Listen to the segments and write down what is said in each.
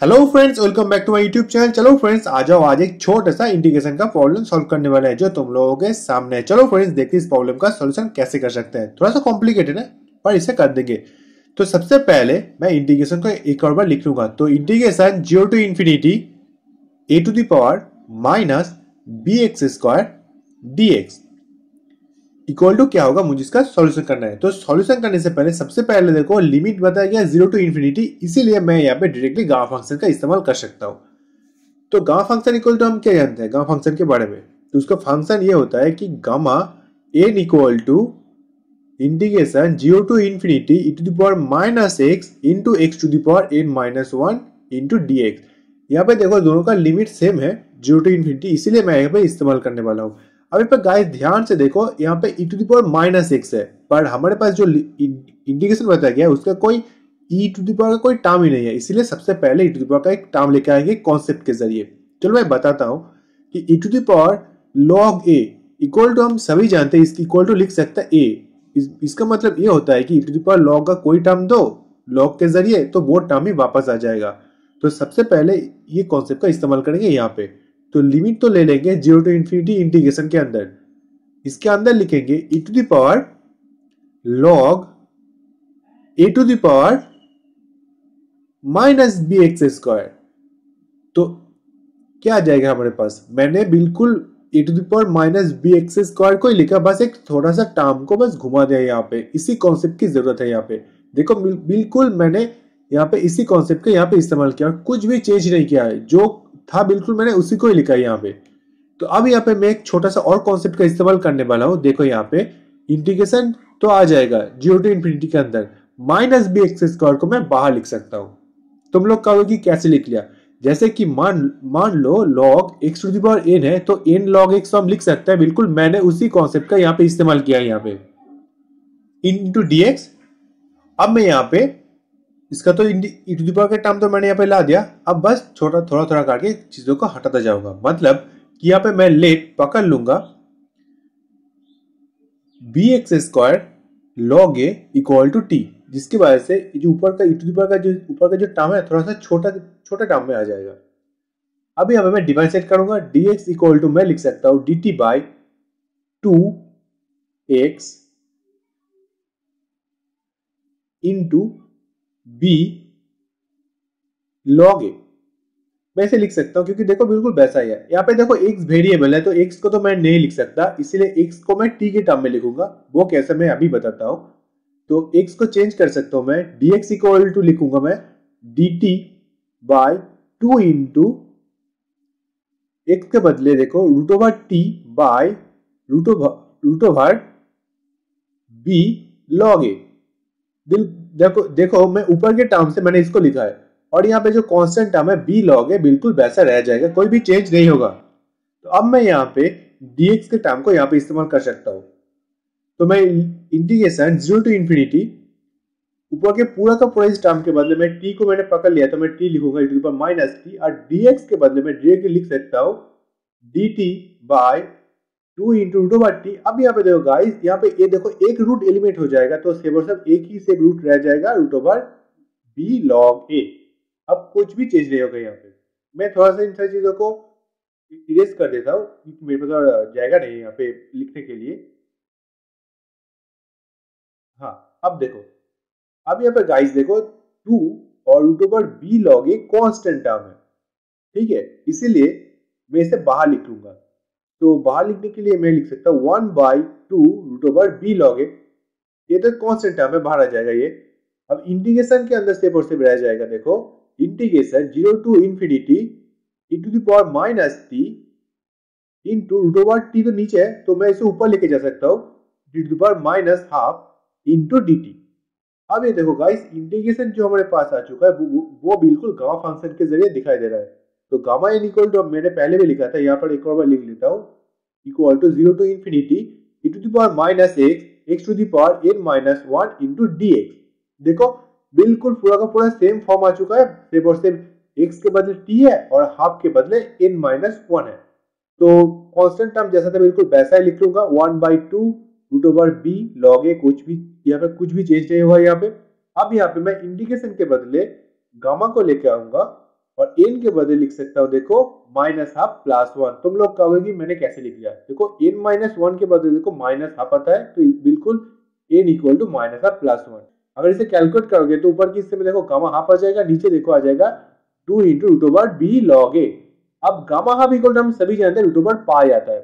Hello friends, welcome back to my YouTube channel. चलो friends, आ जाओ, आज एक छोटा सा इंटीग्रेशन का प्रॉब्लम सॉल्व करने वाले हैं जो तुम लोगों के सामने है। चलो फ्रेंड्स, देखते हैं इस प्रॉब्लम का सॉल्यूशन कैसे कर सकते हैं। थोड़ा सा कॉम्प्लिकेटेड है पर इसे कर देंगे। तो सबसे पहले मैं इंटीग्रेशन को एक और बार लिख लूंगा। तो integration 0 to infinity a to the power minus B x square d x equal to क्या होगा, मुझे इसका सॉल्यूशन करना है। तो सॉल्यूशन करने से पहले सबसे पहले देखो लिमिट बताया गया 0 टू इंफिनिटी, इसीलिए मैं यहाँ पे डायरेक्टली गामा फंक्शन का इस्तेमाल कर सकता हूँ। तो गामा फंक्शन इक्वल टू हम क्या जानते हैं गामा फंक्शन के बारे में। तो उसका फंक्शन ये होता है कि gamma n equal to integration 0 to infinity e to the power minus x into x to the power n minus 1 into D x. यहाँ पे देखो दोनों का लिमिट सेम है 0 टू इंफिनिटी, इसीलिए मैं यहाँ पे इस्तेमाल करने वाला हूँ। अभी पर गाइस ध्यान से देखो, यहाँ पे e to the power minus x है, पर हमारे पास जो इंटीग्रेशन बताया गया है उसका कोई e टू द पावर का कोई टर्म ही नहीं है, इसीलिए सबसे पहले e टू द पावर का एक टर्म लेके आएंगे कॉन्सेप्ट के जरिए। चलो मैं बताता हूँ कि e to the power log a equal to, हम सभी जानते हैं इसकी इक्वल टू लिख सकते हैं a। इसका मतलब ये होता है कि e to the power log का कोई टर्म दो log के जरिए तो वो टर्म ही वापस आ जाएगा। तो सबसे पहले ये कॉन्सेप्ट का इस्तेमाल करेंगे यहाँ पे। तो लिमिट तो ले लेंगे 0 टू इंफिनिटी इंटीग्रेशन के अंदर, इसके अंदर लिखेंगे e to the power log a to the power minus B x square. तो क्या आ जाएगा हमारे पास, मैंने बिल्कुल e to the power minus B x square को ही लिखा, बस एक थोड़ा सा टर्म को बस घुमा दिया यहाँ पे। इसी कॉन्सेप्ट की जरूरत है यहाँ पे। देखो बिल्कुल मैंने यहाँ पे इसी कॉन्सेप्ट का यहाँ पे इस्तेमाल किया, कुछ भी चेंज नहीं किया है, जो था बिल्कुल मैंने उसी को ही लिखा है यहाँ पे। तो अब यहाँ पे मैं एक छोटा सा और कॉन्सेप्ट का इस्तेमाल करने वाला हूँ। देखो यहाँ पे इंटीग्रेशन तो आ जाएगा 0 टू इंफिनिटी के अंदर, माइनस बी एक्स स्क्वायर को मैं बाहर लिख सकता हूँ। तुम लोग कहोगे कैसे लिख लिया, जैसे कि मान लो log x to the power n है तो n log x तो हम लिख सकते हैं, बिल्कुल मैंने उसी कॉन्सेप्ट का यहाँ पे इस्तेमाल किया है यहाँ पे इंटू dx। अब मैं यहाँ पे इसका तो e टू द पावर का टर्म तो मैंने यहाँ पे ला दिया, अब बस थोड़ा थोड़ा करके चीजों को हटाता जाऊंगा। मतलब कि यहाँ पे मैं लेट पकड़ लूंगा b x square log a equal to t, जिसकी वजह से जो ऊपर का e टू द पावर का जो ऊपर का जो टर्म है थोड़ा सा छोटा टर्म में आ जाएगा। अब यहाँ पे मैं डिफरेंशिएट करूंगा, dx इक्वल टू मैं लिख सकता हूँ dt by 2x into b log a। मैं इसे लिख सकता हूं क्योंकि देखो बिल्कुल वैसा ही है। यहाँ पे देखो x वेरिएबल है तो x को तो मैं नहीं लिख सकता, इसीलिए x को मैं t के टर्म में लिखूंगा। वो कैसे मैं अभी बताता हूं। तो x को चेंज कर सकता हूं मैं, dx इक्वल टू लिखूंगा मैं dt बाय 2 इंटू x के बदले देखो root over t by root over b log a। देखो मैं ऊपर के टर्म से मैंने इसको लिखा है और यहाँ पे जो कांस्टेंट टर्म है b log है बिल्कुल वैसा रह जाएगा, कोई भी चेंज नहीं होगा। तो अब मैं यहाँ पे dx के टर्म को यहाँ पे इस्तेमाल कर सकता हूँ। तो मैं इंटीग्रेशन 0 टू इंफिनिटी ऊपर के पूरा का पूरा इस टर्म के बदले में t को मैंने पकड़ लिया तो मैं t लिखूंगा e to the power minus t, और dx के बदले में डायरेक्टली लिख सकता हूँ dt by 2 into root over t. अब यहाँ पे देखो गाइस, यहाँ पे ये देखो एक रूट एलिमिनेट हो जाएगा तो सिर्फ और सिर्फ एक ही से रूट रह जाएगा root over b log a। अब कुछ भी चेंज नहीं होगा यहाँ पे। मैं थोड़ा सा इन सारी चीजों को इरेज कर देता हूँ, मेरे पास जाएगा नहीं यहाँ पे लिखने के लिए। हाँ अब देखो, अब यहाँ पे गाइस देखो 2 और root over b log a constant term है, ठीक है, इसीलिए मैं इसे बाहर लिख लूंगा। तो बाहर लिखने के लिए मैं लिख सकता हूँ 1 by 2 root over b log a। ये तो कांस्टेंट टर्म है, बाहर आ जाएगा ये। अब इंटीग्रेशन के अंदर सिर्फ और सिर्फ रह जाएगा देखो integration 0 to infinity e to the power minus t into root over t तो नीचे है तो मैं इसे ऊपर लेके जा सकता हूँ d to the power minus half into d t. अब ये देखो गाइस, इंटीग्रेशन जो हमारे पास आ चुका है वो बिल्कुल गामा फंक्शन के जरिए दिखाई दे रहा है। तो गामा एन इक्वल टू मैंने पहले भी लिखा था, यहाँ पर एक और बार लिख लेता हूँ, equal to 0 to infinity e to the power minus x to the power n minus 1 into dx। देखो बिल्कुल पूरा का पूरा सेम फॉर्म आ चुका है, सिर्फ और सिर्फ x के बदले t है और हाफ के बदले n माइनस 1 है। तो कांस्टेंट टर्म जैसा था बिल्कुल वैसा ही लिख लूंगा 1 by 2 root over b log a। कुछ भी यहाँ पे कुछ भी चेंज नहीं हुआ यहाँ पे। अब यहाँ पे मैं इंटीग्रेशन के बदले गामा को लेके आऊंगा और n के बदले लिख सकता हूँ देखो -12 प्लस 1। तुम लोग कहोगे कि मैंने कैसे लिख लिया, देखो n -1 के बदले देखो -12 आता है, तो बिल्कुल n इक्वल टू -12 प्लस 1। अगर इसे कैलकुलेट करोगे तो ऊपर की हिस्से में देखो गामा हाफ आ जाएगा, नीचे देखो आ जाएगा 2 into root over B log A. अब गामा हाफ इक्वल टू हम सभी जानते हैं रूट ओवर पाई आता है,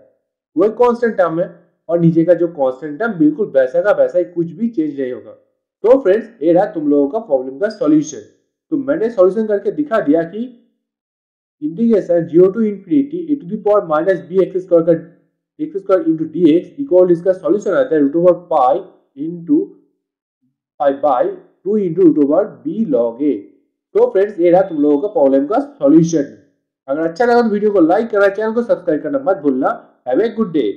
वो एक कांस्टेंट टर्म है, और नीचे का जो कांस्टेंट टर्म बिल्कुल वैसा का वैसा ही, कुछ भी चेंज नहीं होगा। तो फ्रेंड्स ये रहा तुम लोगों का प्रॉब्लम का सॉल्यूशन। तो मैंने सॉल्यूशन करके दिखा दिया कि integration 0 to infinity e to the power minus B x square का X square into D x equal, इसका सॉल्यूशन आता है root over pi into pi by 2 into root over B log A. तो friends ये रहा तुम लोगों का प्रॉब्लम का सॉल्यूशन। अगर अच्छा लगा तो वीडियो को लाइक करना, चैनल को सब्सक्राइब करना मत भूलना। Have a good day.